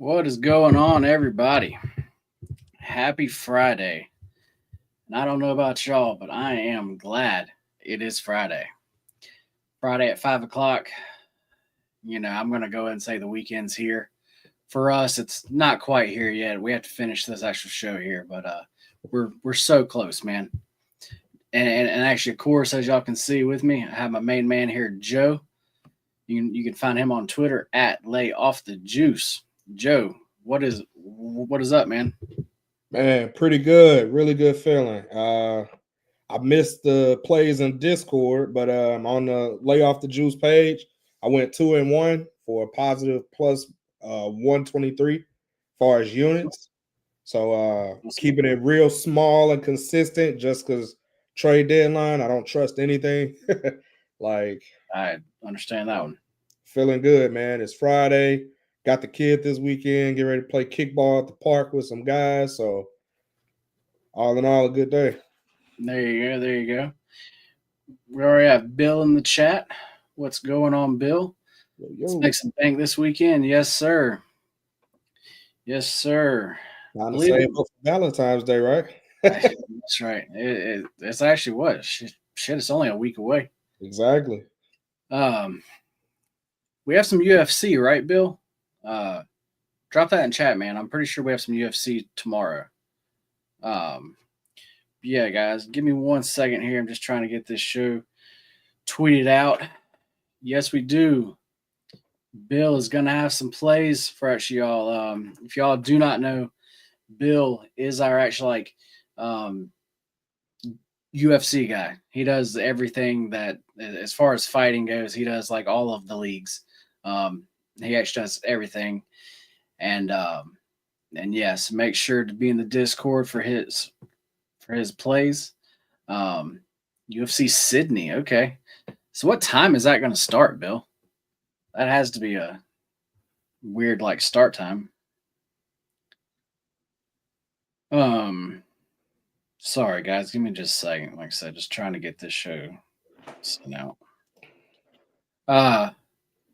What is going on, everybody? Happy Friday. And I don't know about y'all, but I am glad it is Friday. Friday at 5 o'clock. I'm going to go ahead and say the weekend's here. For us, it's not quite here yet. We have to finish this actual show here, but we're so close, man. And actually, of course, as y'all can see with me, I have my main man here, Joe. You can find him on Twitter at Lay Off the Juice. Joe, what is up, man? Man, pretty good. Really good feeling. I missed the plays in Discord, but on the Lay Off the Juice page, I went 2-1 for a positive plus 123 far as units. So keeping it real small and consistent just because trade deadline, I don't trust anything. Like I understand that one. feeling good, man. It's Friday. Got the kid this weekend, get ready to play kickball at the park with some guys. So all in all, a good day. There you go. There you go. We already have Bill in the chat. What's going on, Bill? Yo, Let's yo. make some bank this weekend. Yes, sir. Yes, sir. Time to Believe save it. up for Valentine's Day, right? That's right. It's actually what? Shit, it's only a week away. Exactly. Um, we have some UFC, right, Bill? Uh, drop that in chat, man. I'm pretty sure we have some UFC tomorrow. Um, yeah, guys, give me 1 second here. I'm just trying to get this show tweeted out. Yes, we do. Bill is going to have some plays for actually y'all. If y'all do not know, Bill is our actual um, UFC guy. He does everything that, as far as fighting goes, he does like all of the leagues. He actually does everything, and yes, make sure to be in the Discord for his plays. Um, UFC Sydney. Okay, so what time is that going to start, Bill? That has to be a weird like start time. Um, Sorry guys, give me just a second. Like I said, just trying to get this show sent out. Uh,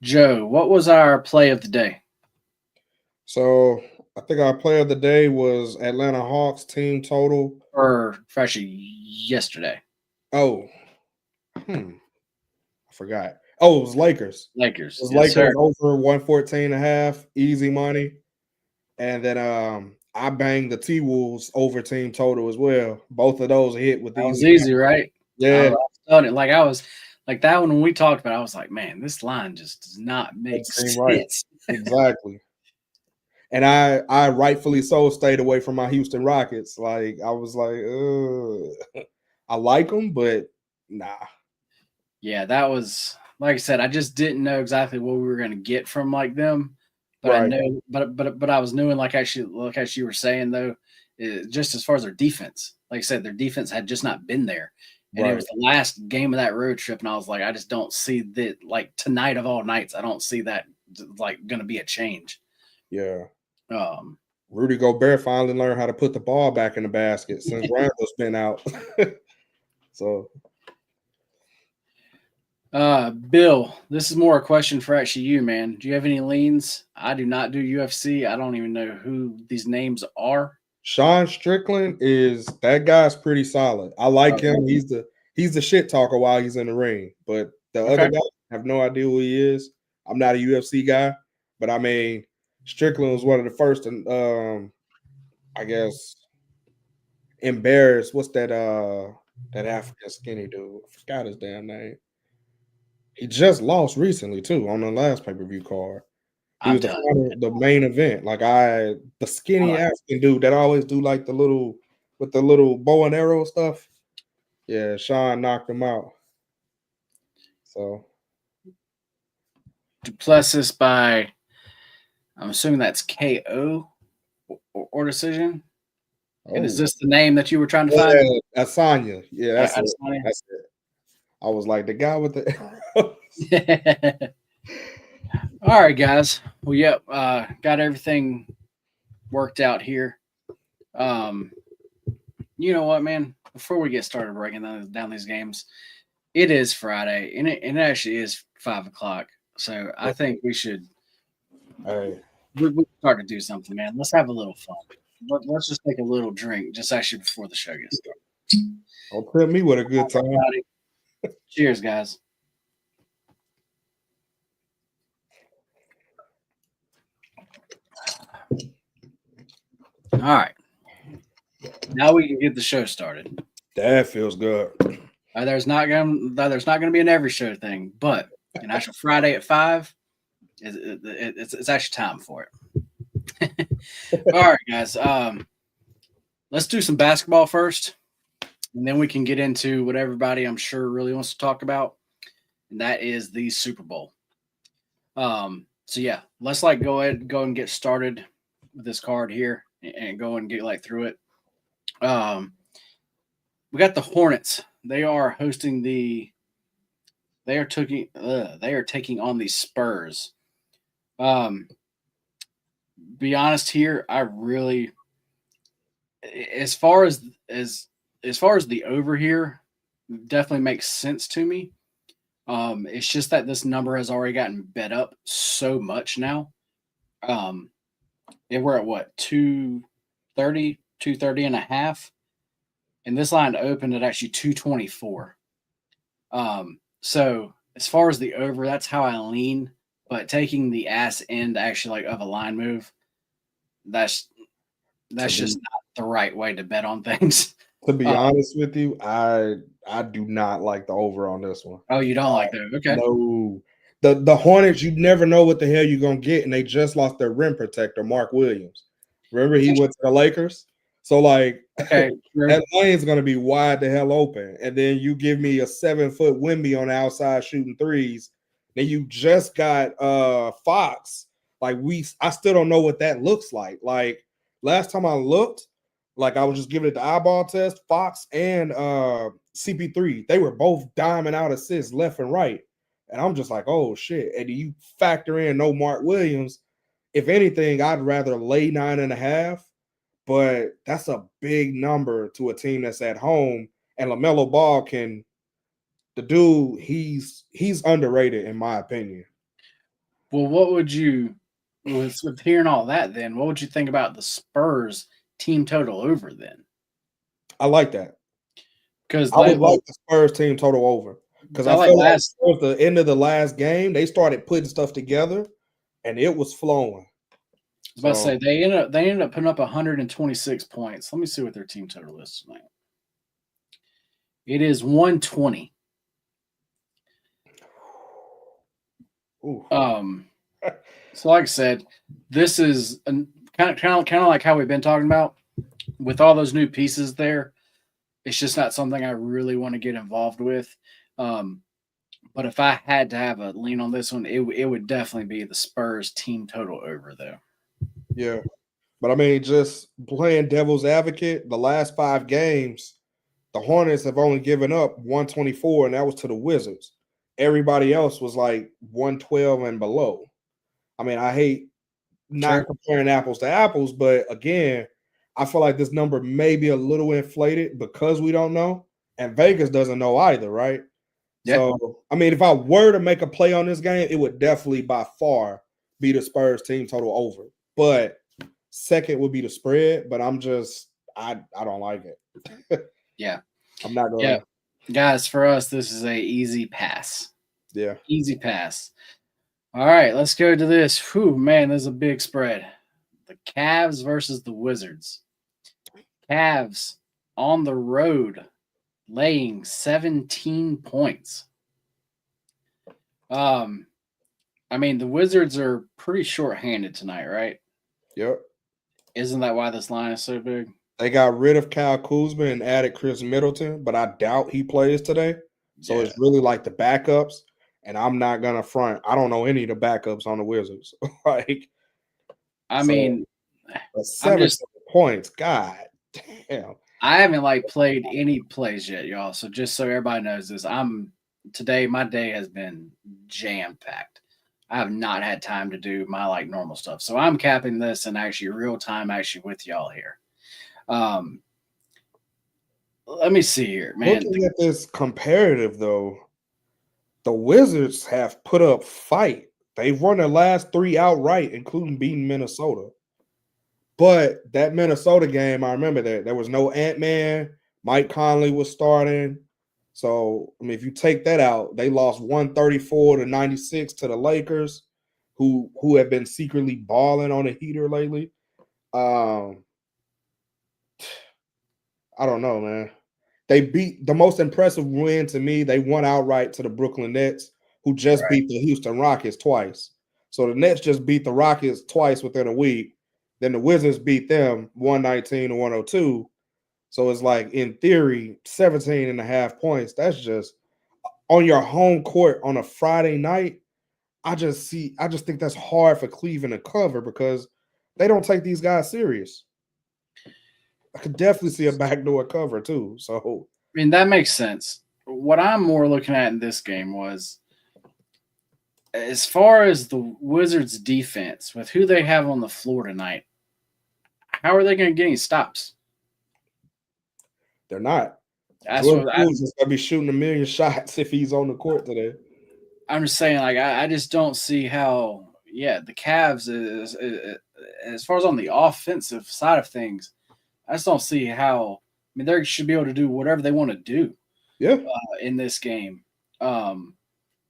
Joe, what was our play of the day? So I think our player of the day was Atlanta Hawks team total. Or actually yesterday, Oh, I forgot. Oh, it was Lakers. It Lakers. was Yes, sir. Lakers over 114 and a half, easy money. And then I banged the T Wolves over team total as well. Both of those hit with That was easy easy, money. right? I Yeah, was on it. Like I was like that one when we talked about it, I was like, man, this line just does not that make seemed right. sense. Exactly. And I rightfully so stayed away from my Houston Rockets. Like I was like, I like them, but nah. Yeah, that was like I said, I just didn't know exactly what we were gonna get from like them. But I Right, know but I was knowing like as you were saying though, just as far as their defense. Like I said, their defense had just not been there. And it right. was the last game of that road trip, and I was like, I just don't see that like tonight of all nights, I don't see that like gonna be a change. Yeah. Um Rudy Gobert finally learned how to put the ball back in the basket since Randall's been out. So Bill, this is more a question for actually you, man. Do you have any leans? I do not do UFC. I don't even know who these names are. Sean Strickland is that guy's pretty solid. I like Okay. him. He's the shit talker while he's in the ring. But the other Okay. guy, I have no idea who he is. I'm not a UFC guy, but I mean Strickland was one of the first and I guess embarrassed. What's that African skinny dude? I forgot his damn name. He just lost recently too on the last pay-per-view card. He I'm was telling you. the main event. The I skinny like African dude that always do like the little with the little bow and arrow stuff. Yeah, Sean knocked him out. So Duplessis by, I'm assuming that's KO or decision. And is oh this the name that you were trying to find? yeah, Asanya. Yeah, that's it. Adesanya? That's it. I was like the guy with the arrows. All right, guys. Well, yep. Got everything worked out here. Um, you know what, man? Before we get started breaking down these games, it is Friday, and it actually is 5 o'clock. So I think we should Hey, we start to do something, man. Let's have a little fun. Let's just take a little drink, just actually before the show gets started. Don't tempt me with a good time. Everybody, cheers, guys. All right, now we can get the show started. That feels good. There's not gonna be an every show thing, but an actual Friday at 5, it's actually time for it. All right, guys. Let's do some basketball first, and then we can get into what everybody I'm sure really wants to talk about, and that is the Super Bowl. So yeah, let's go and get started with this card here and go and get through it. We got the Hornets. They are hosting they are taking on the Spurs. Be honest here, I really, as far as the over here, definitely makes sense to me. It's just that this number has already gotten bet up so much now. And we're at what, 230 and a half, and this line opened at actually 224. So as far as the over, that's how I lean. But taking the ass end actually of a line move, that's just not the right way to bet on things. To be honest with you, I do not like the over on this one. Oh, you don't like that? Okay. No. The Hornets, you never know what the hell you're gonna get, and they just lost their rim protector, Mark Williams. Remember, he went to the Lakers. So okay, that lane's gonna be wide the hell open, and then you give me a 7-foot Wemby on the outside shooting threes. Then you just got Fox. I still don't know what that looks like. Last time I looked, I was just giving it the eyeball test. Fox and CP3, they were both diming out assists left and right. And I'm just like, oh shit. And you factor in no Mark Williams. If anything, I'd rather lay 9.5, but that's a big number to a team that's at home. And LaMelo Ball the dude, he's underrated in my opinion. Well, what would you, with hearing all that, then what would you think about the Spurs team total over then? I like that. Because I would like the Spurs team total over. Because I feel like towards the end of the last game, they started putting stuff together, and it was flowing. I was about to say they ended up putting up 126 points. Let me see what their team total is tonight. It is 120. Ooh. So like I said, this is kind of like how we've been talking about with all those new pieces there. It's just not something I really want to get involved with. But if I had to have a lean on this one, it would definitely be the Spurs team total over, though. Yeah. But I mean, just playing devil's advocate, the last 5 games, the Hornets have only given up 124, and that was to the Wizards. Everybody else was 112 and below. I mean, I hate not comparing apples to apples, but again, I feel like this number may be a little inflated because we don't know, and Vegas doesn't know either, right? Yeah. So, I mean, if I were to make a play on this game, it would definitely by far be the Spurs team total over. But second would be the spread, but I don't like it. Yeah. I'm not going to. Guys, for us, this is a easy pass. Yeah. Easy pass. All right, let's go to this. Whew, man, this is a big spread. The Cavs versus the Wizards. Cavs on the road laying 17 points. I mean, the Wizards are pretty short-handed tonight, right? Yep. Isn't that why this line is so big? They got rid of Kyle Kuzma and added Chris Middleton, but I doubt he plays today. So it's really the backups, and I'm not gonna front. I don't know any of the backups on the Wizards. I mean, 7 points. God damn. I haven't played any plays yet, y'all. So just so everybody knows this, today my day has been jam-packed. I have not had time to do my normal stuff. So I'm capping this in actually real time with y'all here. Let me see here, man. Looking at this comparative though, the Wizards have put up fight They've won their last 3 outright, including beating Minnesota. But that Minnesota game, I remember that there was no Ant-Man. Mike Conley was starting. So, I mean, if you take that out, they lost 134-96 to the Lakers, who have been secretly balling on a heater lately. I don't know, man. They beat the most impressive win to me. They won outright to the Brooklyn Nets, who just beat the Houston Rockets twice. So the Nets just beat the Rockets twice within a week. Then the Wizards beat them 119-102. So it's like, in theory, 17 and a half points. That's just on your home court on a Friday night. I just think that's hard for Cleveland to cover because they don't take these guys serious. I could definitely see a backdoor cover too. So, I mean, that makes sense. What I'm more looking at in this game was, as far as the Wizards' defense, with who they have on the floor tonight, how are they going to get any stops? they're not. That's Jordan what Poole's just gonna be shooting a million shots if he's on the court today. I'm just saying. Like, I just don't see how. Yeah, the Cavs is as far as on the offensive side of things, I just don't see how. I mean, they should be able to do whatever they want to do. Yeah, in this game.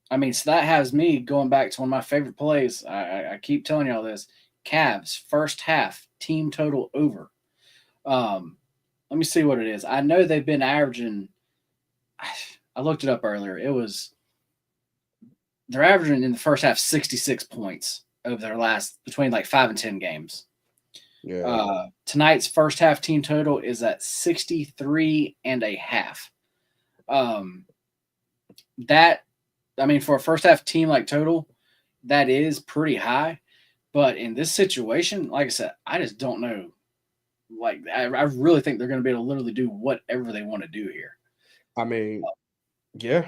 I mean, so that has me going back to one of my favorite plays. I keep telling y'all this. Cavs, first half, team total over. Let me see what it is. I know they've been averaging, I looked it up earlier. They're averaging in the first half 66 points over their last, between like 5 and 10 games. yeah. Tonight's first half team total is at 63 and a half. That, I mean, for a first half team like total, that is pretty high. But in this situation, like I said, I just don't know. Like, I really think they're going to be able to literally do whatever they want to do here. I mean, yeah.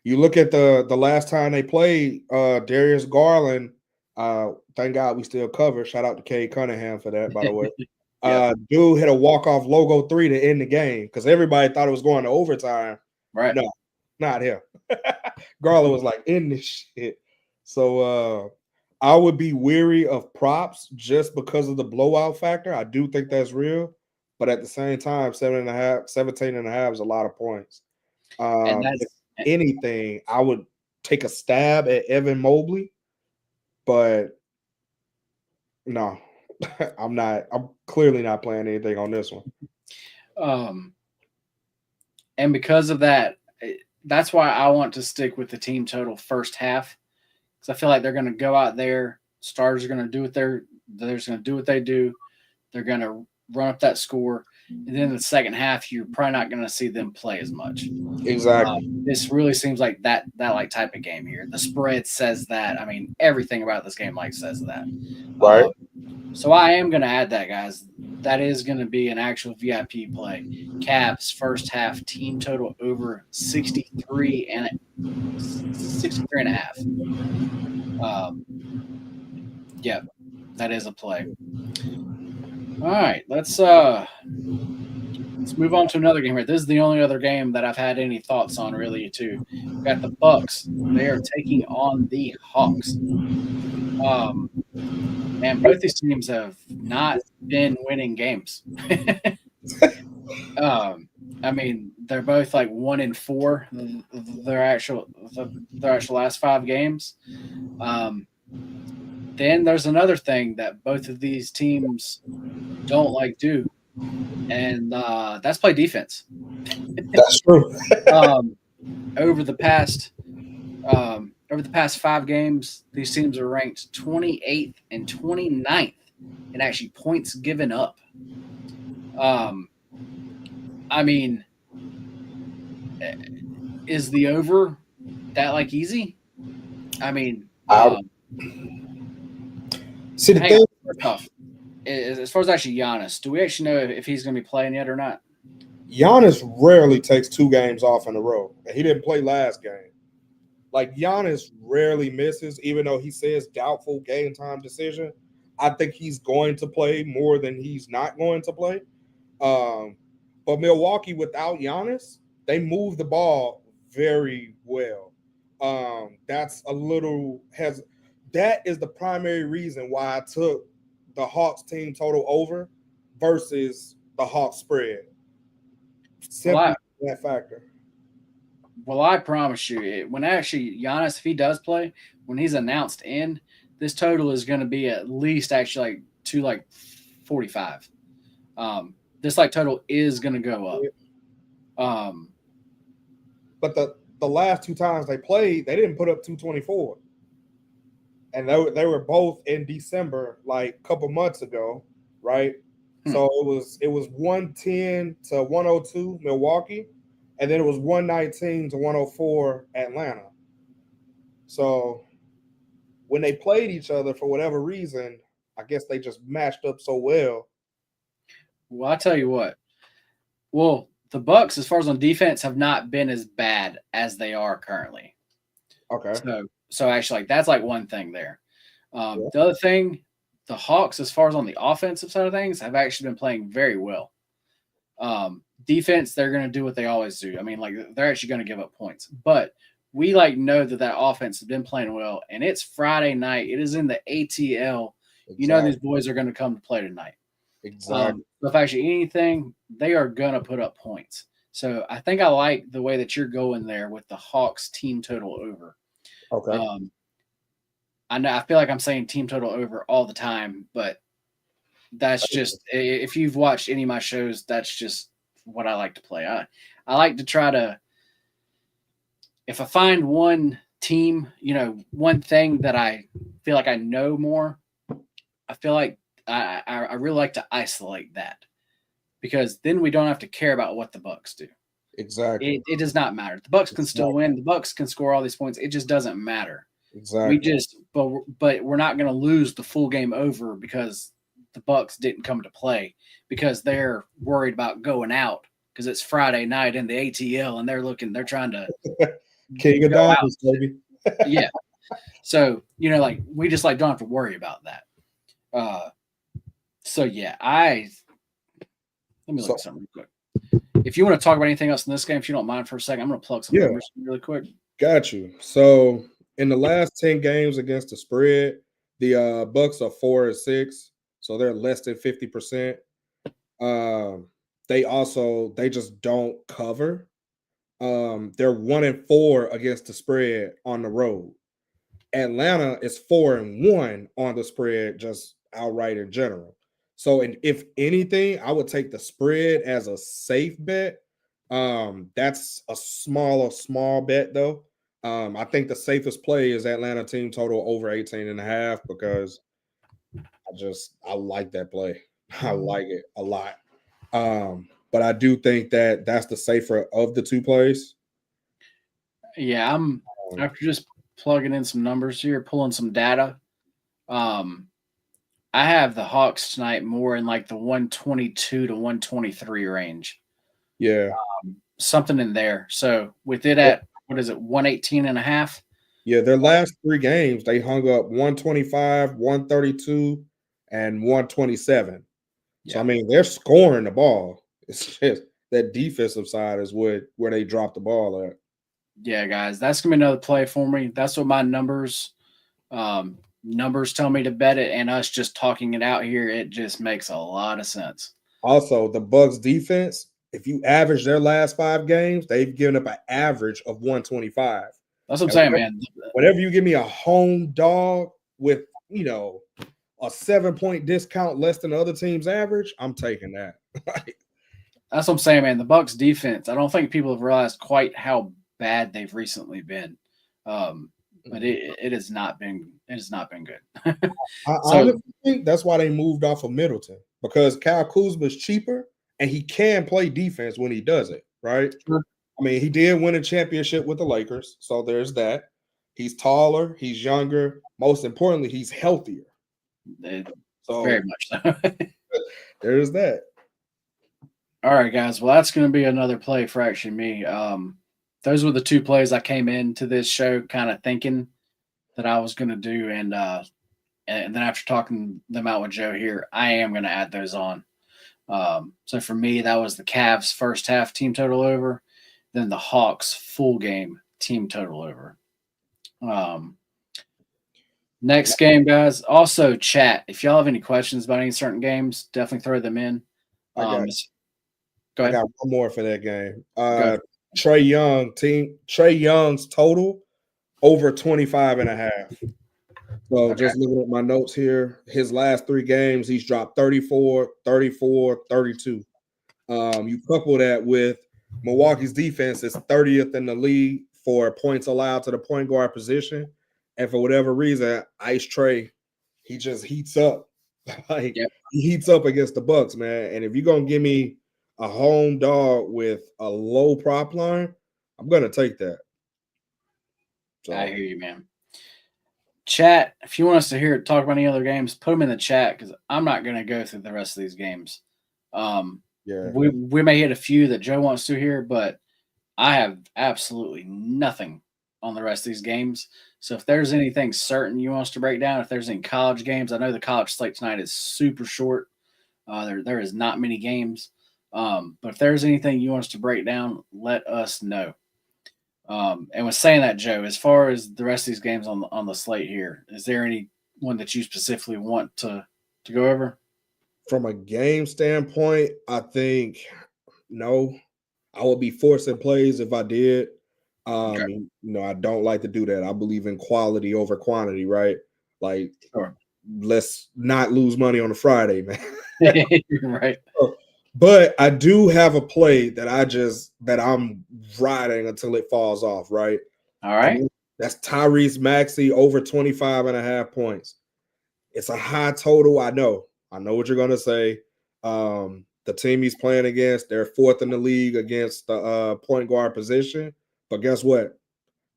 You look at the last time they played, Darius Garland. Thank God we still cover. Shout out to Kay Cunningham for that, by the way. Yeah. Dude hit a walk-off logo 3 to end the game because everybody thought it was going to overtime. Right. No, not him. Garland was like, in this shit. So I would be weary of props just because of the blowout factor. I do think that's real. But at the same time, 17 and a half is a lot of points. And If anything, I would take a stab at Evan Mobley, but no, I'm not. I'm clearly not playing anything on this one. And because of that, that's why I want to stick with the team total first half, because I feel like they're going to go out there. Starters are going to do what they're just going to do what they do. They're going to run up that score, and then in the second half, you're probably not going to see them play as much. Exactly. This really seems like that like type of game here. The spread says that. I mean, everything about this game like says that. Right. So I am going to add that, guys. That is going to be an actual VIP play. Cavs first half team total over 63 and a half. Yeah, that is a play. All right, let's move on to another game here. This is the only other game that I've had any thoughts on, really, too. We've got the Bucks. They are taking on the Hawks. Man, both these teams have not been winning games. I mean, they're both like 1-4. Their actual last 5 games. Then there's another thing that both of these teams don't like do, and that's play defense. That's true. Over the past 5 games, these teams are ranked 28th and 29th in actually points given up. I mean, is the over that like easy? I mean, see the thing. Tough. As far as actually Giannis, do we actually know if he's going to be playing yet or not? Giannis rarely takes 2 games off in a row, and he didn't play last game. Like, Giannis rarely misses, even though he says doubtful game time decision. I think he's going to play more than he's not going to play. But Milwaukee, without Giannis, they move the ball very well. That's a little that is the primary reason why I took the Hawks team total over versus the Hawks spread. Simply that factor. Well, I promise you, when actually Giannis, if he does play, when he's announced in, this total is going to be at least actually like 45. This like total is going to go up. But the last two times they played, they didn't put up 224. And they were both in December, like a couple months ago, right? So it was 110 to 102 Milwaukee, and then it was 119 to 104 Atlanta. So when they played each other for whatever reason, I guess they just matched up so well. Well, I tell you what. Well, the Bucks, as far as on defense, have not been as bad as they are currently. Okay. So actually, like that's like one thing there. The other thing, the Hawks, as far as on the offensive side of things, have actually been playing very well. Defense, they're going to do what they always do. I mean, like they're actually going to give up points, but we like know that offense has been playing well, and it's Friday night. It is in the ATL. Exactly. You know these boys are going to come to play tonight. Exactly. If actually anything, they are going to put up points. So I think I like the way that you're going there with the Hawks team total over. Okay. I know I feel like I'm saying team total over all the time, but that's just if you've watched any of my shows, that's just what I like to play. I like to try to, if I find one team, one thing that I feel like I know more, I feel like I really like to isolate that, because then we don't have to care about what the Bucks do. Exactly. It does not matter. The Bucks can still win. The Bucks can score all these points. It just doesn't matter. Exactly. But we're not going to lose the full game over because the Bucks didn't come to play, because they're worried about going out because it's Friday night in the ATL and they're trying to King of Diamonds, baby. Yeah. So, like we just like don't have to worry about that. So yeah, let me look at something real quick. If you want to talk about anything else in this game, if you don't mind for a second, I'm going to plug some numbers really quick. Got you. So in the last 10 games against the spread, the Bucks are 4-6, so they're less than 50%. They just don't cover. They're 1-4 against the spread on the road. Atlanta is 4-1 on the spread, just outright in general. So, if anything, I would take the spread as a safe bet. That's a small bet though. I think the safest play is Atlanta team total over 18.5, because I like that play. I like it a lot. But I do think that that's the safer of the two plays. Yeah, I'm after just plugging in some numbers here, pulling some data. I have the Hawks tonight more in like the 122 to 123 range. Yeah. Something in there. So with it at, what is it, 118.5? Yeah, their last 3 games, they hung up 125, 132, and 127. Yeah. So, I mean, they're scoring the ball. It's just that defensive side is where they drop the ball at. Yeah, guys, that's going to be another play for me. That's what my numbers tell me to bet it, and us just talking it out here, it just makes a lot of sense. Also, the Bucks defense, if you average their last 5 games, they've given up an average of 125. That's what I'm saying, man. Whenever you give me a home dog with, a 7-point discount less than the other team's average, I'm taking that. That's what I'm saying, man. The Bucks defense, I don't think people have realized quite how bad they've recently been. But it has not been good. I honestly think that's why they moved off of Middleton, because Kyle Kuzma is cheaper and he can play defense when he does it, right? Sure. I mean, he did win a championship with the Lakers, so there's that. He's taller, he's younger. Most importantly, he's healthier. So very much so. There's that. All right, guys. Well, that's going to be another play for actually me. Those were the 2 plays I came into this show kind of thinking that I was going to do, and then after talking them out with Joe here, I am going to add those on. So for me, that was the Cavs first half team total over, then the Hawks full game team total over. Next game, guys. Also, chat. If y'all have any questions about any certain games, definitely throw them in. I got Go I ahead. got one more for that game. Go. Trey Young's total over 25.5. So Okay. just looking at my notes here, his last 3 games, he's dropped 34, 34, 32. You couple that with Milwaukee's defense is 30th in the league for points allowed to the point guard position. And for whatever reason, Ice Trey, he just heats up. Like Yep. he heats up against the Bucks, man. And if you're gonna give me a home dog with a low prop line, I'm gonna take that. So I hear you, man. Chat. If you want us to talk about any other games, put them in the chat because I'm not going to go through the rest of these games. yeah. We may hit a few that Joe wants to hear, but I have absolutely nothing on the rest of these games. So if there's anything certain you want us to break down, if there's any college games, I know the college slate tonight is super short. There is not many games. But if there's anything you want us to break down, let us know. And with saying that, Joe, as far as the rest of these games on the slate here, is there any one that you specifically want to go over? From a game standpoint, I think no. I would be forcing plays if I did. Okay. I don't like to do that. I believe in quality over quantity, right? Like, Sure. let's not lose money on a Friday, man. Right. But I do have a play that I'm riding until it falls off, right? All right. That's Tyrese Maxey over 25.5 points. It's a high total. I know what you're gonna say. The team he's playing against, they're 4th in the league against the point guard position. But guess what?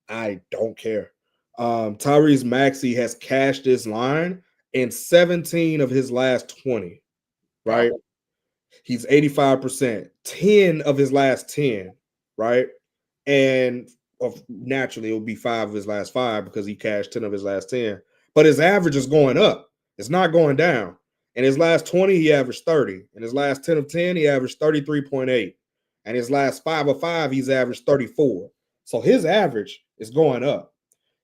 I don't care. Tyrese Maxey has cashed this line in 17 of his last 20, right? Wow. He's 85%, 10 of his last 10, right? And naturally, it would be 5 of his last 5 because he cashed 10 of his last 10. But his average is going up. It's not going down. In his last 20, he averaged 30. In his last 10 of 10, he averaged 33.8. And his last 5 of 5, he's averaged 34. So his average is going up.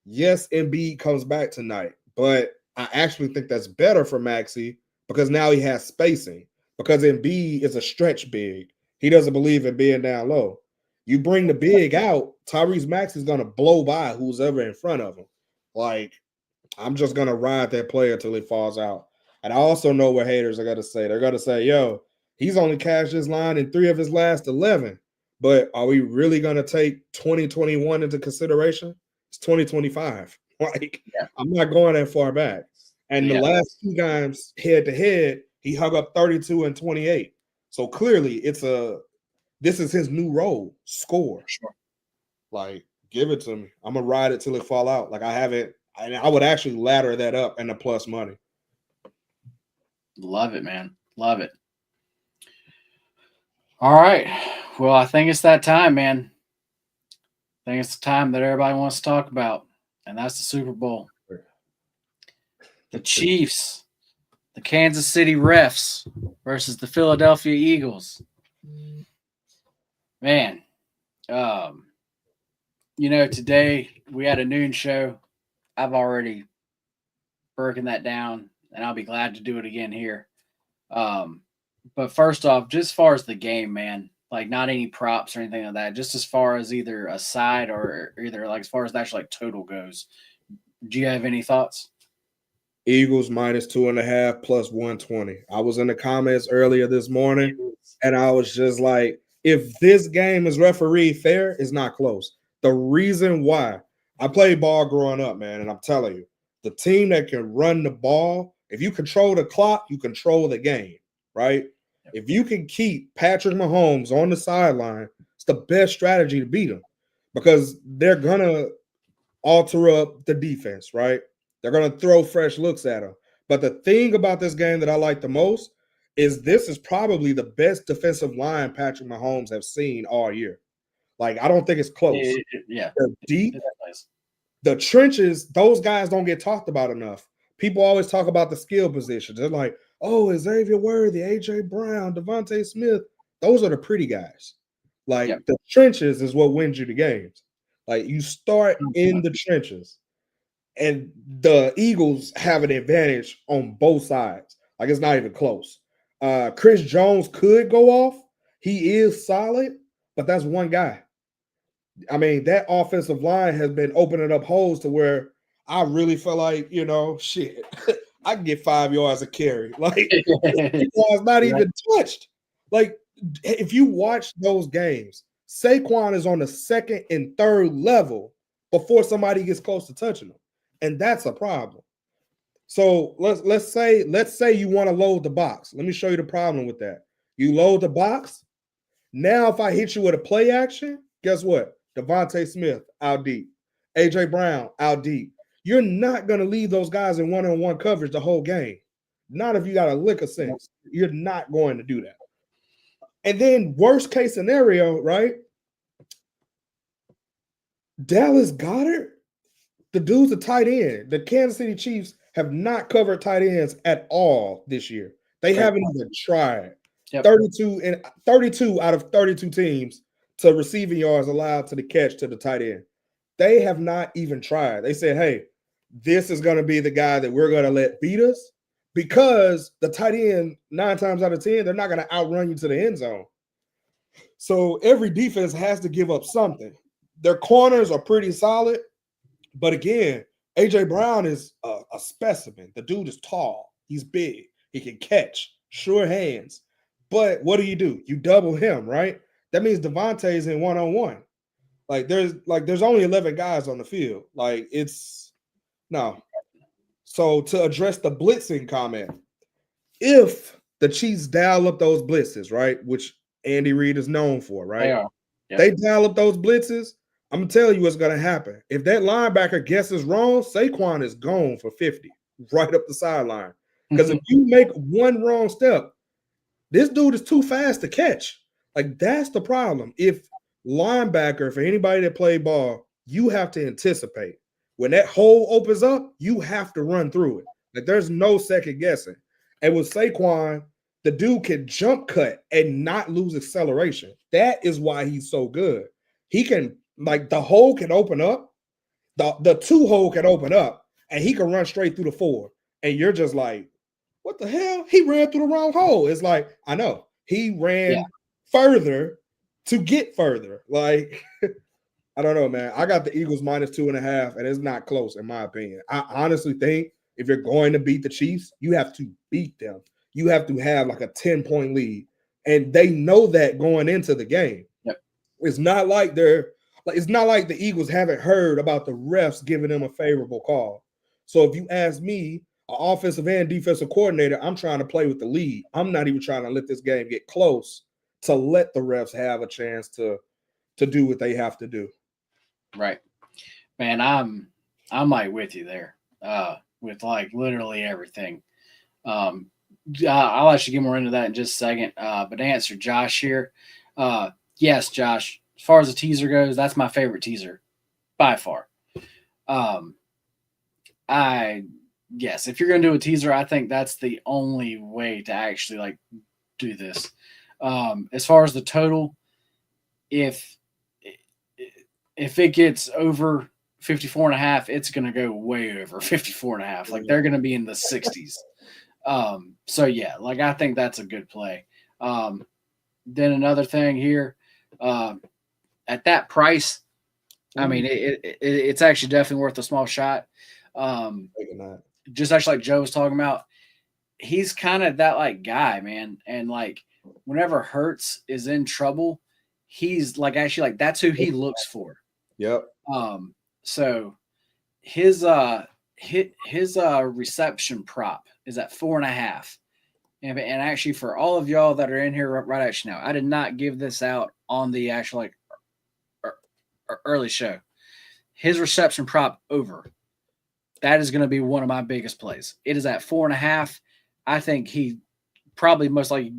Yes, Embiid comes back tonight, but I actually think that's better for Maxey because now he has spacing. Because Embiid is a stretch big. He doesn't believe in being down low. You bring the big out, Tyrese Maxey is going to blow by who's ever in front of him. Like, I'm just going to ride that player until he falls out. And I also know what haters are going to say. They're going to say, yo, he's only cashed his line in 3 of his last 11. But are we really going to take 2021 into consideration? It's 2025. Like, Yeah. I'm not going that far back. And the last 2 games head to head, he hung up 32 and 28. So clearly this is his new role, score. Sure. Like, give it to me. I'm gonna ride it till it fall out. Like, I would actually ladder that up in the plus money. Love it, man. Love it. All right. Well, I think it's that time, man. I think it's the time that everybody wants to talk about, and that's the Super Bowl. The Chiefs, the Kansas City Refs versus the Philadelphia Eagles. Man, today we had a noon show. I've already broken that down, and I'll be glad to do it again here. But first off, just as far as the game, man, like not any props or anything like that, just as far as either a side or either like as far as the actual like total goes. Do you have any thoughts? Eagles minus 2.5 plus 120. I was in the comments earlier this morning, and I was just like, if this game is referee fair, it's not close. The reason why I played ball growing up, man, and I'm telling you, the team that can run the ball, if you control the clock, you control the game, right? If you can keep Patrick Mahomes on the sideline, it's the best strategy to beat him because they're going to alter up the defense, right? They're going to throw fresh looks at him. But the thing about this game that I like the most is this is probably the best defensive line Patrick Mahomes have seen all year. Like, I don't think it's close. Yeah. They're deep. The trenches, those guys don't get talked about enough. People always talk about the skill positions. They're like, oh, Xavier Worthy, A.J. Brown, Devontae Smith. Those are the pretty guys. Like, the trenches is what wins you the games. Like, you start in the trenches. And the Eagles have an advantage on both sides. Like it's not even close. Chris Jones could go off. He is solid, but that's one guy. I mean, that offensive line has been opening up holes to where I really feel like, shit, I can get 5 yards a carry. Like, Saquon's not even touched. Like, if you watch those games, Saquon is on the second and third level before somebody gets close to touching him. And that's a problem. So let's say you want to load the box. Let me show you the problem with that. You load the box. Now, if I hit you with a play action, guess what? Devontae Smith out deep. AJ Brown out deep. You're not going to leave those guys in one-on-one coverage the whole game. Not if you got a lick of sense. You're not going to do that. And then worst case scenario, right? Dallas Goedert, the dude's a tight end. The Kansas City Chiefs have not covered tight ends at all this year. They haven't even tried. Yep. 32 out of 32 teams to receiving yards allowed to the catch to the tight end. They have not even tried. They said, hey, this is going to be the guy that we're going to let beat us because the tight end, 9 times out of 10, they're not going to outrun you to the end zone. So every defense has to give up something. Their corners are pretty solid. But again, AJ Brown is a specimen. The dude is tall. He's big. He can catch. Sure hands. But what do? You double him, right? That means Devontae's in one-on-one. There's only 11 guys on the field. No. So to address the blitzing comment, if the Chiefs dial up those blitzes, right, which Andy Reid is known for, right? They dial up those blitzes, I'm going to tell you what's going to happen. If that linebacker guesses wrong, Saquon is gone for 50 right up the sideline. Because if you make one wrong step, this dude is too fast to catch. Like, that's the problem. If linebacker, for anybody that play ball, you have to anticipate. When that hole opens up, you have to run through it. Like, there's no second guessing. And with Saquon, the dude can jump cut and not lose acceleration. That is why he's so good. He can, the hole can open up. The 2 hole can open up, and he can run straight through the 4. And you're just like, what the hell? He ran through the wrong hole. It's like, I know. He ran further to get further. Like, I don't know, man. I got the Eagles -2.5, and it's not close, in my opinion. I honestly think if you're going to beat the Chiefs, you have to beat them. You have to have like a 10-point lead. And they know that going into the game. Yep. It's not like the Eagles haven't heard about the refs giving them a favorable call. So if you ask me, an offensive and defensive coordinator, I'm trying to play with the lead. I'm not even trying to let this game get close to let the refs have a chance to do what they have to do. Right. Man, I'm like with you there. With like literally everything. I'll actually get more into that in just a second. But to answer Josh here, yes, Josh, as far as the teaser goes, that's my favorite teaser by far. Yes, if you're going to do a teaser, I think that's the only way to actually do this. As far as the total, if it gets over 54.5, it's going to go way over 54.5. Like they're going to be in the 60s. So yeah, I think that's a good play. Then another thing here, at that price, I mean, it's actually definitely worth a small shot. Just actually like Joe was talking about, he's kind of that guy, man. And whenever Hurts is in trouble, he's actually that's who he looks for. Yep. So his reception prop is at 4.5. And actually, for all of y'all that are in here right actually now, I did not give this out on the actual early show. His reception prop over. That is going to be one of my biggest plays. It is at 4.5. I think he probably most likely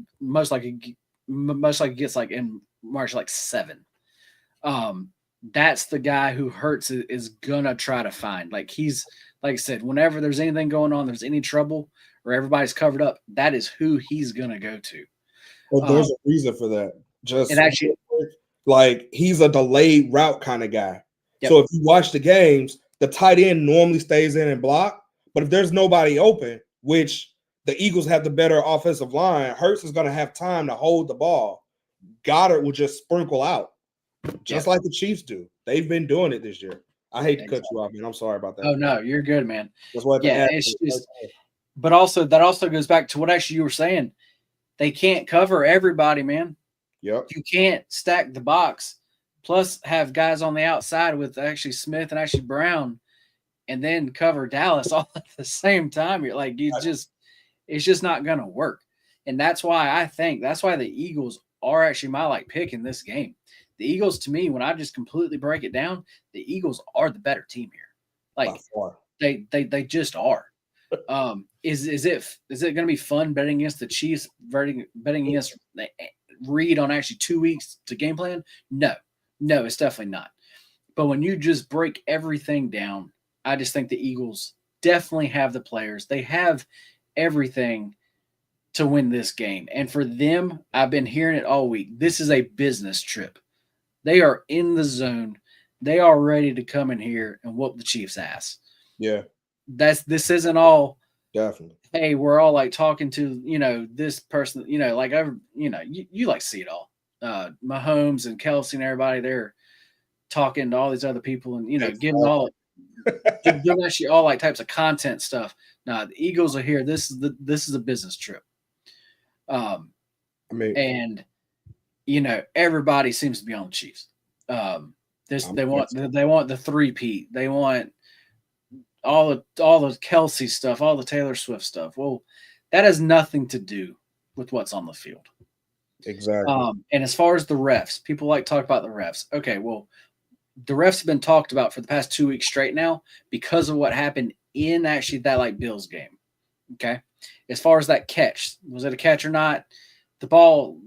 gets in March 7. That's the guy who Hurts is gonna try to find. He's like I said, whenever there's anything going on, there's any trouble or everybody's covered up, that is who he's gonna go to. Well, there's a reason for that. He's a delayed route kind of guy. Yep. So if you watch the games, the tight end normally stays in and block. But if there's nobody open, which the Eagles have the better offensive line, Hurts is going to have time to hold the ball. Goddard will just sprinkle out, just like the Chiefs do. They've been doing it this year. I hate to cut you off, man. I'm sorry about that. Oh, no, you're good, man. That's what it's just, but also that also goes back to what actually you were saying. They can't cover everybody, man. Yep. You can't stack the box, plus have guys on the outside with actually Smith and actually Brown, and then cover Dallas all at the same time. You're like, it's just not going to work. And that's why the Eagles are actually my pick in this game. The Eagles, to me, when I just completely break it down, the Eagles are the better team here. They just are. Is it going to be fun betting against the Chiefs, betting against Reed on actually 2 weeks to game plan? No, it's definitely not. But when you just break everything down, I just think the Eagles definitely have the players. They have everything to win this game. And for them, I've been hearing it all week. This is a business trip. They are in the zone. They are ready to come in here and whoop the Chiefs' ass. Yeah. This isn't all definitely. Hey, we're all talking to, this person, you see it all. Mahomes and Kelsey and everybody, they're talking to all these other people and, giving actually all types of content stuff. Nah, the Eagles are here. This is a business trip. And everybody seems to be on the Chiefs. They want the three-peat. They want all the Kelsey stuff, all the Taylor Swift stuff. Well, that has nothing to do with what's on the field. Exactly. And as far as the refs, people talk about the refs. Okay, well, the refs have been talked about for the past 2 weeks straight now because of what happened in actually that Bills game. Okay, as far as that catch, was it a catch or not? The ball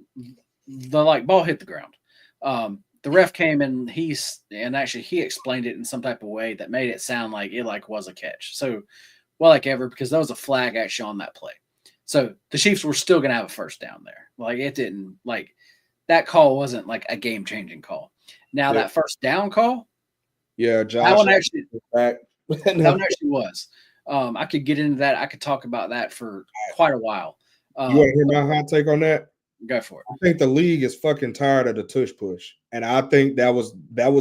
hit the ground. The ref came and he explained it in some type of way that made it sound like it was a catch. So, because there was a flag actually on that play. So the Chiefs were still going to have a first down there. It didn't that call wasn't a game changing call. Now that first down call, Josh, that one actually was. I could get into that. I could talk about that for quite a while. You want to hear my hot take on that? Go for it. I think the league is fucking tired of the tush push, and I think that was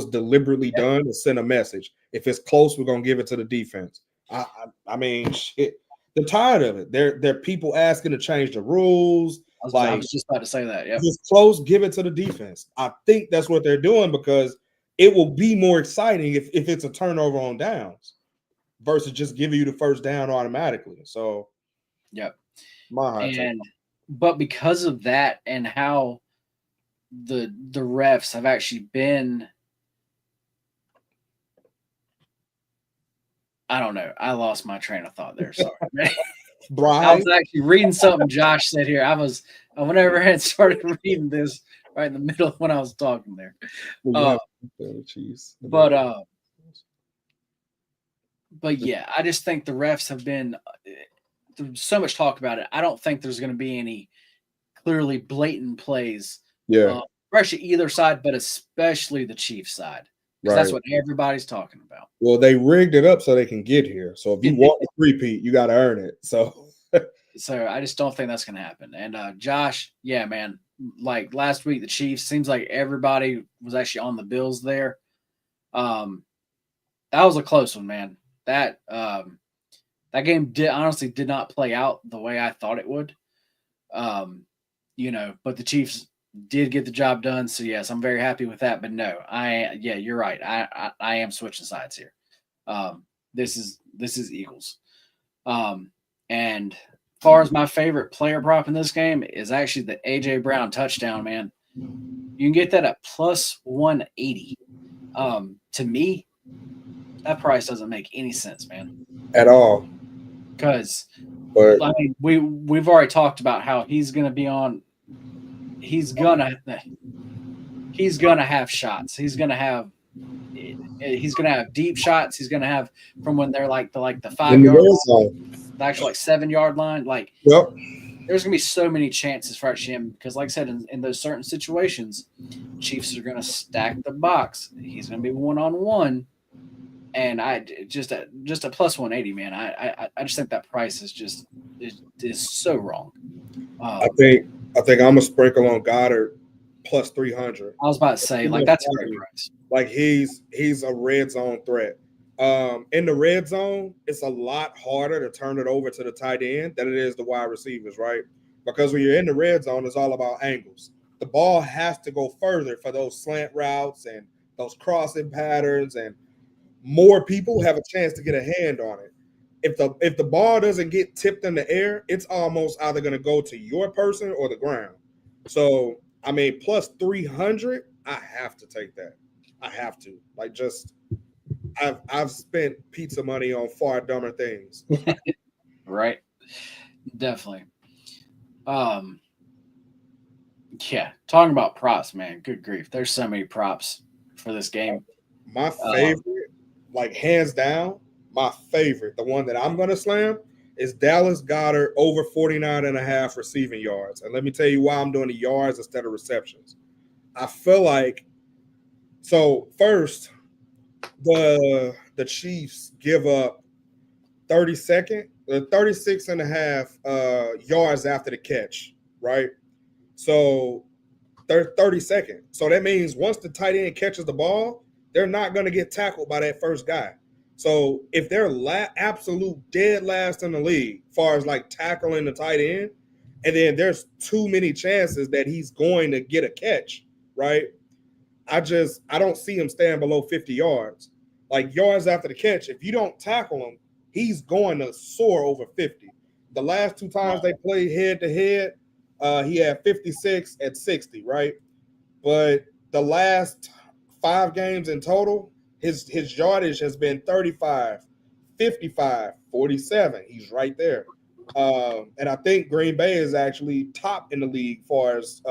deliberately done to send a message. If it's close, we're gonna give it to the defense. I mean, shit, they're tired of it. They're people asking to change the rules. I was just about to say that. Yeah, if it's close, give it to the defense. I think that's what they're doing because it will be more exciting if it's a turnover on downs versus just giving you the first down automatically. So, yep. But because of that and how the refs have actually been, I don't know. I lost my train of thought there. Sorry. Brian? I was actually reading something Josh said here. I went over and started reading this right in the middle when I was talking there. But yeah, I just think the refs have been there's so much talk about it. I don't think there's going to be any clearly blatant plays. Yeah. Especially either side, but especially the Chiefs side. Because that's what everybody's talking about. Well, they rigged it up so they can get here. So if you want a repeat, you got to earn it. So I just don't think that's going to happen. And Josh, yeah, man, last week, the Chiefs, seems like everybody was actually on the Bills there. That was a close one, man. That game honestly did not play out the way I thought it would. But the Chiefs did get the job done. So yes, I'm very happy with that. But no, you're right. I am switching sides here. This is Eagles. And as far as my favorite player prop in this game is actually the AJ Brown touchdown, man. You can get that at plus 180. To me, that price doesn't make any sense, man. At all. Because we've already talked about how he's going to be on. He's gonna have shots. He's gonna have deep shots. He's gonna have from when they're the 5 yard line, the actual 7 yard line. There's gonna be so many chances for him because, like I said, in those certain situations, Chiefs are gonna stack the box. He's gonna be 1-on-1. and I just a plus 180, man. I just think that price is so wrong. I think I'm gonna sprinkle on Goddard plus 300. I was about to say, like, that's a great price. Like he's a red zone threat. In the red zone, it's a lot harder to turn it over to the tight end than it is the wide receivers, right? Because when you're in the red zone, it's all about angles. The ball has to go further for those slant routes and those crossing patterns, and more people have a chance to get a hand on it. If the ball doesn't get tipped in the air, it's almost either going to go to your person or the ground. So I mean, plus 300, I have to take that. I have to. Like, just I've spent pizza money on far dumber things. Right. Definitely. Yeah, talking about props, man. Good grief. There's so many props for this game. My favorite, like hands down, my favorite, the one that I'm gonna slam is Dallas Goedert over 49.5 receiving yards. And let me tell you why I'm doing the yards instead of receptions. I feel like, so first, the Chiefs give up 36 and a half yards after the catch, right? So they're 32nd. So that means once the tight end catches the ball, they're not going to get tackled by that first guy. So if they're absolute dead last in the league, as far as like tackling the tight end, and then there's too many chances that he's going to get a catch, right? I don't see him staying below 50 yards. Like yards after the catch, if you don't tackle him, he's going to soar over 50. The last two times they played head to head, he had 56 at 60, right? But the last 5 games in total, his yardage has been 35, 55, 47. He's right there. And I think Green Bay is actually top in the league as far as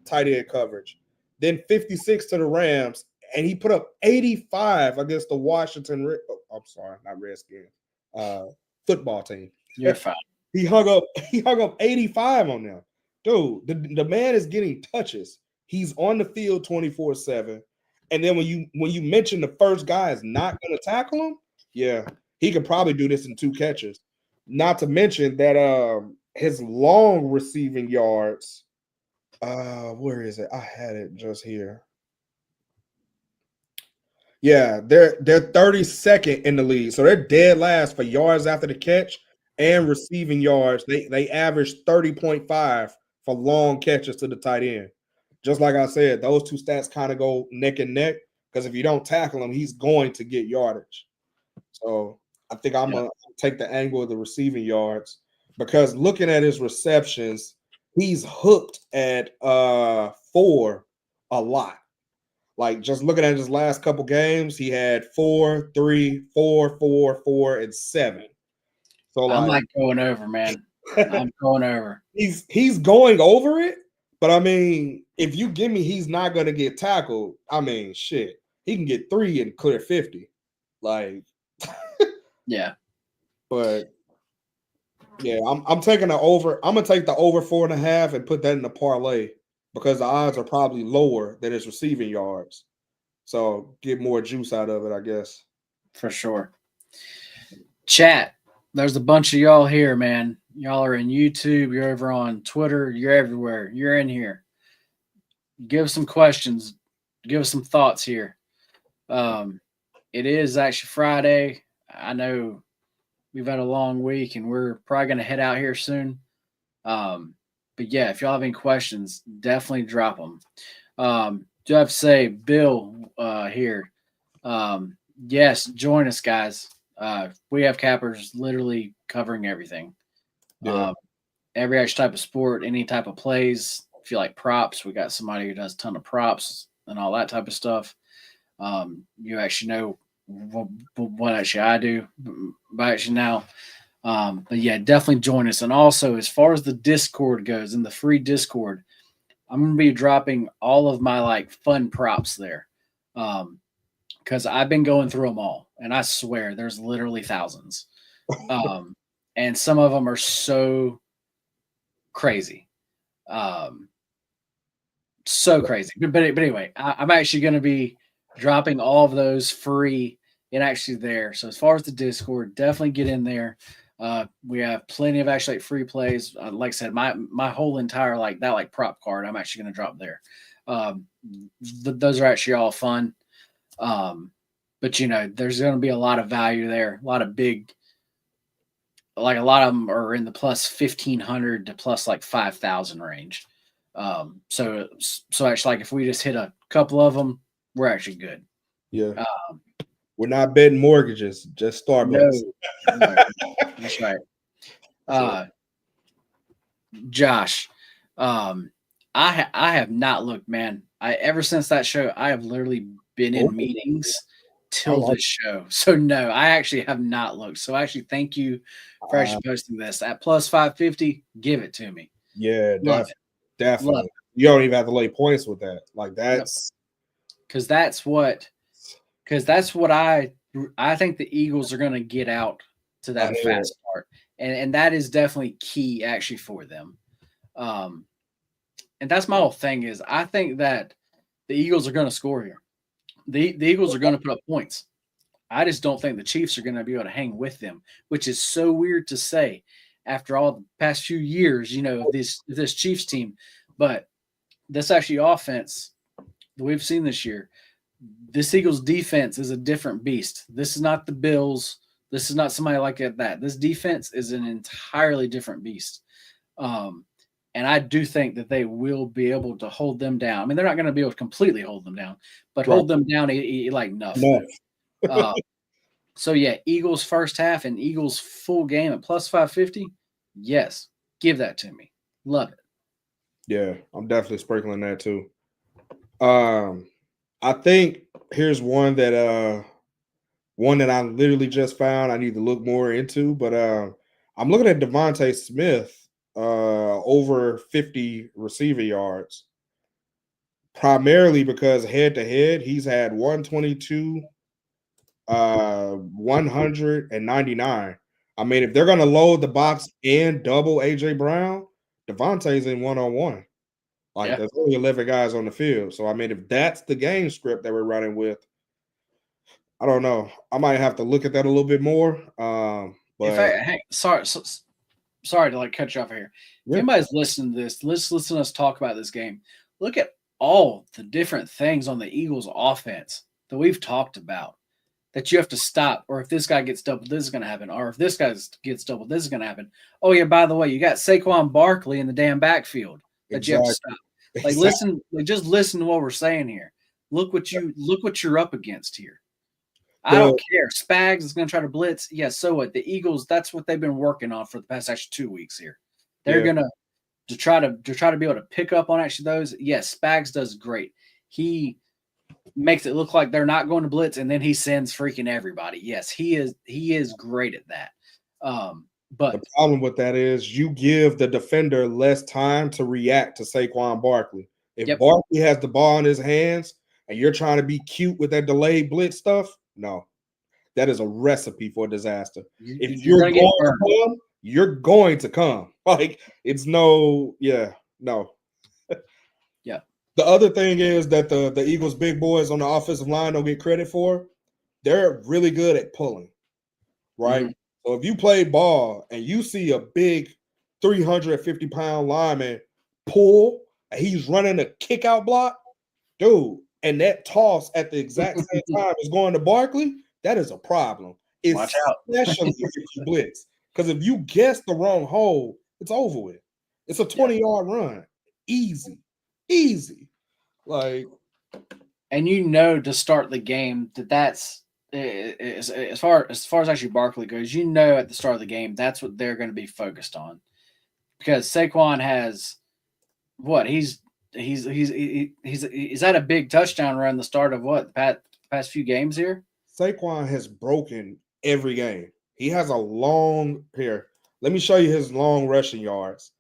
tight end coverage. Then 56 to the Rams, and he put up 85 against the Washington. I'm sorry, not Redskins. Football team. You're fine. He hung up 85 on them. Dude, the man is getting touches. He's on the field 24/7. And then when you mention the first guy is not going to tackle him, yeah, he could probably do this in 2 catches. Not to mention that his long receiving yards. Where is it? I had it just here. Yeah, they're 32nd in the league. So they're dead last for yards after the catch and receiving yards. They average 30.5 for long catches to the tight end. Just like I said, those two stats kind of go neck and neck, because if you don't tackle him, he's going to get yardage. So I think I'm gonna take the angle of the receiving yards, because looking at his receptions, he's hooked at 4 a lot. Like, just looking at his last couple games, he had 4, 3, 4, 4, 4, and 7. So I'm like going over, man. I'm going over. He's going over it, but I mean, if you give me he's not going to get tackled, I mean, shit, he can get 3 and clear 50. Like, yeah. But yeah, I'm taking the over. I'm gonna take the over 4.5 and put that in the parlay, because the odds are probably lower than his receiving yards. So get more juice out of it, I guess. For sure. Chat, there's a bunch of y'all here, man. Y'all are in YouTube, you're over on Twitter, you're everywhere. You're in here. Give us some questions. Give us some thoughts here. It is actually Friday. I know we've had a long week, and we're probably going to head out here soon. But yeah, if y'all have any questions, definitely drop them. Do I have to say, Bill here? Yes, join us, guys. We have cappers literally covering everything. Yeah. Every actual type of sport, any type of plays. If you like props, we got somebody who does a ton of props and all that type of stuff. You actually know what actually I do by actually now. But yeah, definitely join us. And also, as far as the Discord goes, in the free Discord, I'm going to be dropping all of my like fun props there. Because I've been going through them all, and I swear there's literally thousands. And some of them are so crazy. So crazy. But anyway, I'm actually going to be dropping all of those free and actually there. So as far as the Discord, definitely get in there. We have plenty of actually free plays. Like I said, my whole entire like prop card, I'm actually going to drop there. Those are actually all fun. But there's going to be a lot of value there. A lot of big, like a lot of them are in the plus 1,500 to plus like 5,000 range. So actually, like if we just hit a couple of them, we're actually good. Yeah. We're not betting mortgages, just Starbucks. No, that's right. Josh, I have not looked, man. Ever since that show, I have literally been in meetings till this show. So no, I actually have not looked. So actually, thank you for actually posting this at plus 550. Give it to me. Yeah, definitely. You don't even have to lay points with that. Like that's because that's what I think the Eagles are going to get out to that fast start, and that is definitely key actually for them. And that's my whole thing is I think that the Eagles are going to score here. The Eagles are going to put up points. I just don't think the Chiefs are going to be able to hang with them, which is so weird to say after all the past few years, this Chiefs team. But this actually offense that we've seen this year, this Eagles defense is a different beast. This is not the Bills. This is not somebody like that. This defense is an entirely different beast. And I do think that they will be able to hold them down. I mean, they're not going to be able to completely hold them down, but hold them down like enough. So, yeah, Eagles first half and Eagles full game at plus 550. Yes, give that to me. Love it. Yeah, I'm definitely sprinkling that too. I think here's one that I literally just found I need to look more into, but I'm looking at Devontae Smith over 50 receiver yards, primarily because head to head he's had 122, 199. I mean, if they're gonna load the box and double AJ Brown, Devontae's in one-on-one. Like there's only 11 guys on the field. So I mean, if that's the game script that we're running with, I don't know. I might have to look at that a little bit more. But sorry to like cut you off here. If anybody's listening to this, let's listen to us talk about this game. Look at all the different things on the Eagles offense that we've talked about that you have to stop, or if this guy gets doubled, this is going to happen, or if this guy gets doubled, this is going to happen. Oh yeah, by the way, you got Saquon Barkley in the damn backfield that you have to stop. Like just listen to what we're saying here. Look what you're up against here. I don't care. Spags is going to try to blitz. Yeah, so what? The Eagles, that's what they've been working on for the past actually 2 weeks here. They're going to try to be able to pick up on actually those. Yes, Spags does great. He makes it look like they're not going to blitz, and then he sends freaking everybody. Yes, he is great at that. But the problem with that is you give the defender less time to react to Saquon Barkley. If Barkley has the ball in his hands and you're trying to be cute with that delayed blitz stuff, no, that is a recipe for disaster. If you're going to come, you're going to come. Like it's no. Yeah. The other thing is that the Eagles big boys on the offensive line don't get credit for. They're really good at pulling, right? Mm-hmm. So if you play ball and you see a big 350-pound lineman pull, and he's running a kick out block, dude, and that toss at the exact same time is going to Barkley, that is a problem. Watch out. Especially if you blitz. Because if you guess the wrong hole, it's over with. It's a 20-yard run. Easy. Like, and to start the game that's as far as actually Barkley goes, at the start of the game, that's what they're going to be focused on. Because Saquon has what? He's had a big touchdown run the start of what? The past few games here? Saquon has broken every game. He has a long here. Let me show you his long rushing yards.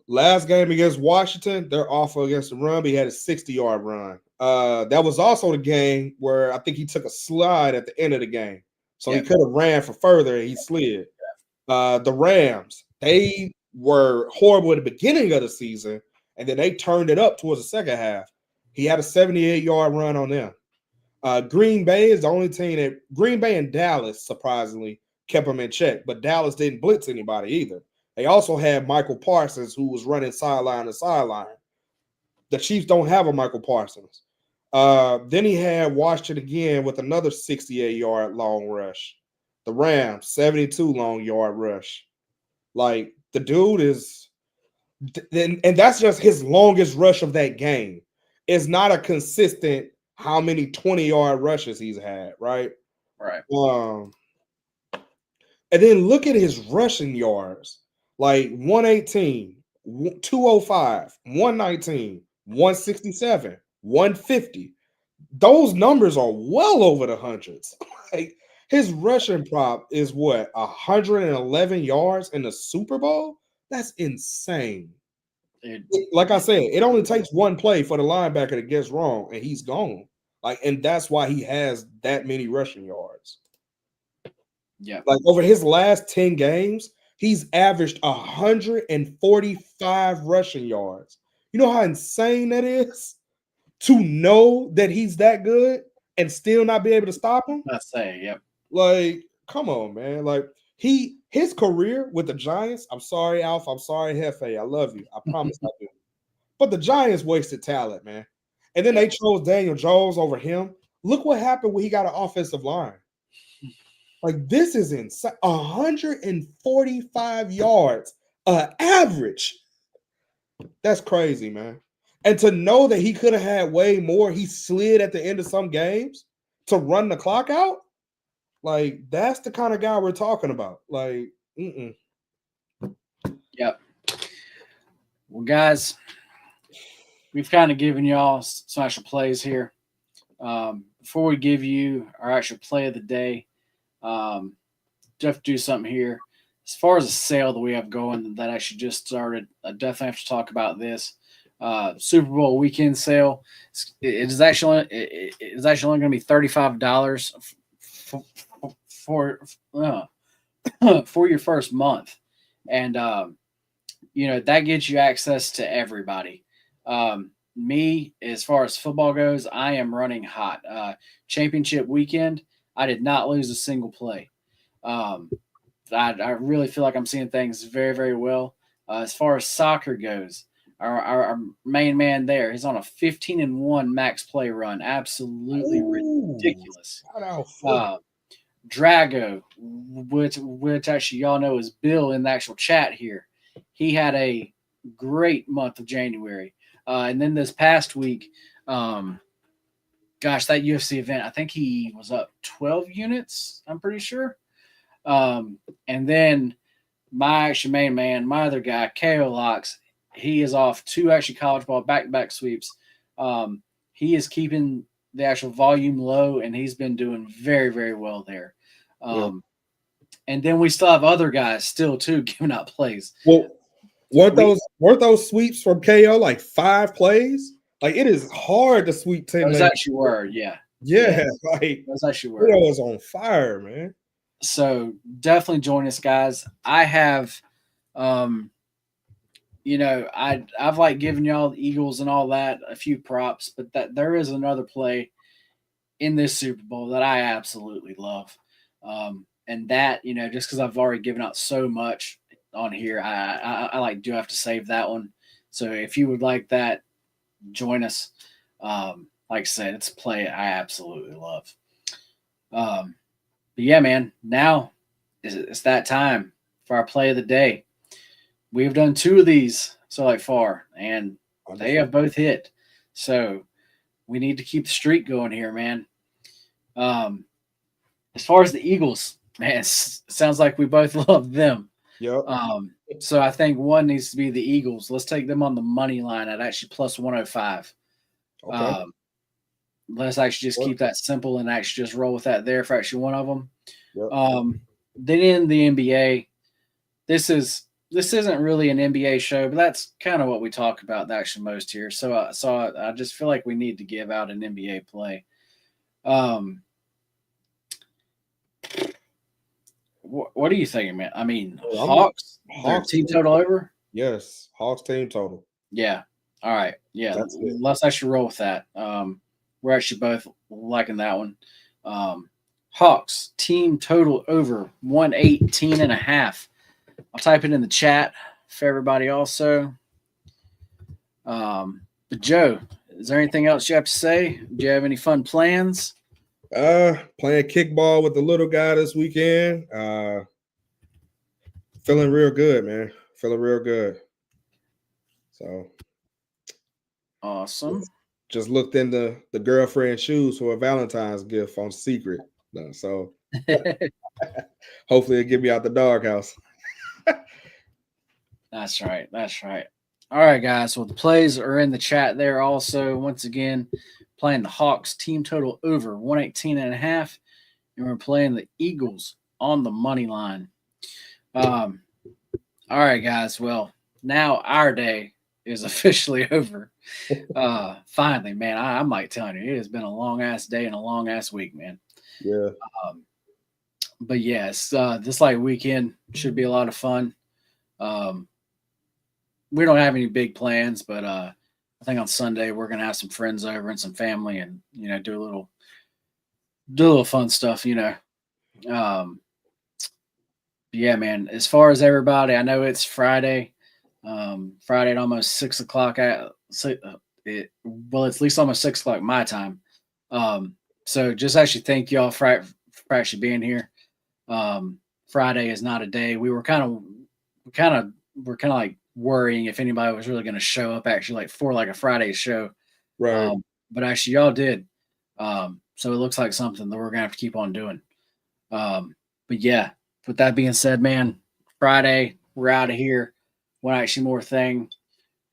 Last game against Washington, they're off against the run, but he had a 60-yard run. That was also the game where I think he took a slide at the end of the game. So he could have ran for further and he slid. The Rams, they were horrible at the beginning of the season, and then they turned it up towards the second half. He had a 78-yard run on them. Green Bay is the only team that Green Bay and Dallas surprisingly kept them in check, but Dallas didn't blitz anybody either. They also had Michael Parsons, who was running sideline to sideline. The Chiefs don't have a Michael Parsons. Then he had Washington again with another 68-yard long rush. The Rams, 72 long yard rush. Like the dude is, and that's just his longest rush of that game. It's not a consistent how many 20-yard rushes he's had, right? Right. And then look at his rushing yards, like 118, 205, 119, 167, 150. Those numbers are well over the hundreds. Like his rushing prop is what, 111 yards in the Super Bowl? That's insane. Like I said, it only takes one play for the linebacker to get wrong and he's gone. Like, and that's why he has that many rushing yards. Yeah. Like over his last 10 games, he's averaged 145 rushing yards. You know how insane that is? To know that he's that good and still not be able to stop him? I say, yep. Like, come on, man. Like his career with the Giants, I'm sorry, Alf. I'm sorry, Hefe. I love you. I promise I do. But the Giants wasted talent, man. And then they chose Daniel Jones over him. Look what happened when he got an offensive line. Like, this is insane. 145 yards average. That's crazy, man. And to know that he could have had way more, he slid at the end of some games to run the clock out. Like, that's the kind of guy we're talking about. Like, Yep. Well, guys, we've kind of given y'all some actual plays here. Before we give you our actual play of the day, have to do something here. As far as a sale that we have going that actually just started, I definitely have to talk about this. Super Bowl weekend sale. It is actually only going to be $35 for your first month, and that gets you access to everybody. Me, as far as football goes, I am running hot. Championship weekend, I did not lose a single play. I really feel like I'm seeing things very, very well. As far as soccer goes, our main man there, he's on a 15-1 max play run. Absolutely ridiculous. Drago, which actually y'all know is Bill in the actual chat here. He had a great month of January. And then this past week, that UFC event, I think he was up 12 units, I'm pretty sure. And then my actual main man, my other guy, KO Locks, he is off 2 actually college ball back-to-back sweeps. He is keeping the actual volume low, and he's been doing very, very well there. And then we still have other guys still too giving out plays. Well, weren't those sweeps from KO like 5 plays? Like, it is hard to sweep 10. Those actually were, yeah. Like those actually were. It was on fire, man. So definitely join us, guys. I have, I've like given y'all the Eagles and all that a few props, but that there is another play in this Super Bowl that I absolutely love. And that, just because I've already given out so much on here, I do have to save that one. So if you would like that, join us. Like I said, it's a play I absolutely love. But yeah, man, now it's that time for our play of the day. We've done 2 of these so far, and they have both hit. So we need to keep the streak going here, man. As far as the Eagles, man, it sounds like we both love them. Yep. So I think one needs to be the Eagles. Let's take them on the money line at actually plus 105. Okay. Let's actually just keep that simple and actually just roll with that there for actually one of them. Yep. Then in the NBA, this isn't really an NBA show, but that's kind of what we talk about actually most here. So I just feel like we need to give out an NBA play. What are you thinking, man? I mean, Hawks team total over? Yes, Hawks team total. Yeah. All right. Yeah. Let's actually roll with that. We're actually both liking that one. Hawks team total over 118.5. I'll type it in the chat for everybody also. But Joe, is there anything else you have to say? Do you have any fun plans? Playing kickball with the little guy this weekend. Feeling real good, man. Feeling real good. So awesome. Just looked into the girlfriend's shoes for a Valentine's gift on Secret. So hopefully it'll get me out the doghouse. That's right. That's right. All right, guys. Well, the plays are in the chat there also. Once again, playing the Hawks team total over 118.5. And we're playing the Eagles on the money line. All right, guys. Well, now our day is officially over. Finally, man. I'm like telling you, it has been a long ass day and a long ass week, man. Yeah. But yes, this like weekend should be a lot of fun. We don't have any big plans, but I think on Sunday we're gonna have some friends over and some family, and do a little fun stuff. Yeah, man. As far as everybody, I know it's Friday. Friday at almost 6 o'clock. It's at least almost 6 o'clock my time. So just actually thank y'all for actually being here. Friday is not a day. We're kind of like worrying if anybody was really going to show up actually for like a Friday show. Right. But actually y'all did. So it looks like something that we're gonna have to keep on doing. But yeah, with that being said, man, Friday, we're out of here. One actually more thing.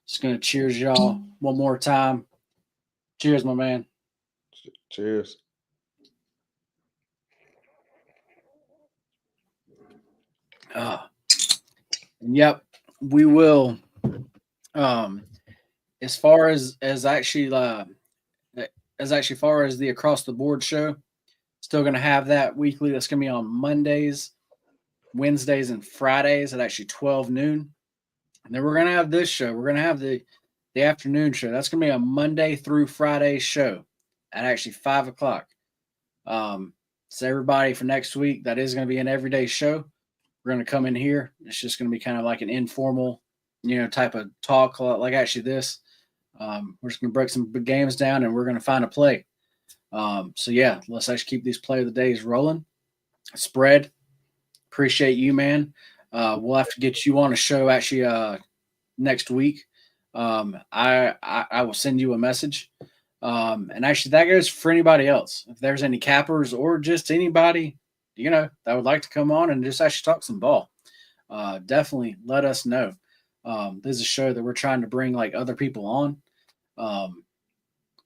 Just gonna cheers y'all one more time. Cheers, my man. Cheers. And yep, we will. As far as actually far as the across the board show, still gonna have that weekly. That's gonna be on Mondays, Wednesdays, and Fridays at actually 12 noon. And then we're gonna have this show. We're gonna have the afternoon show. That's gonna be a Monday through Friday show at actually 5 o'clock. So everybody for next week, that is gonna be an everyday show. We're gonna come in here. It's just gonna be kind of like an informal, type of talk like actually this. We're just gonna break some big games down and we're gonna find a play. So yeah, let's actually keep these play of the days rolling. Spread. Appreciate you, man. We'll have to get you on a show actually next week. I will send you a message. And actually that goes for anybody else. If there's any cappers or just anybody, that would like to come on and just actually talk some ball, definitely let us know. This is a show that we're trying to bring like other people on.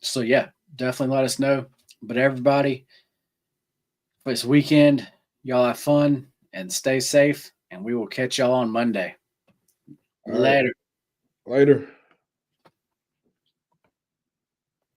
So yeah, definitely let us know. But everybody, this weekend, y'all have fun and stay safe, and we will catch y'all on Monday. All right. Later. Later.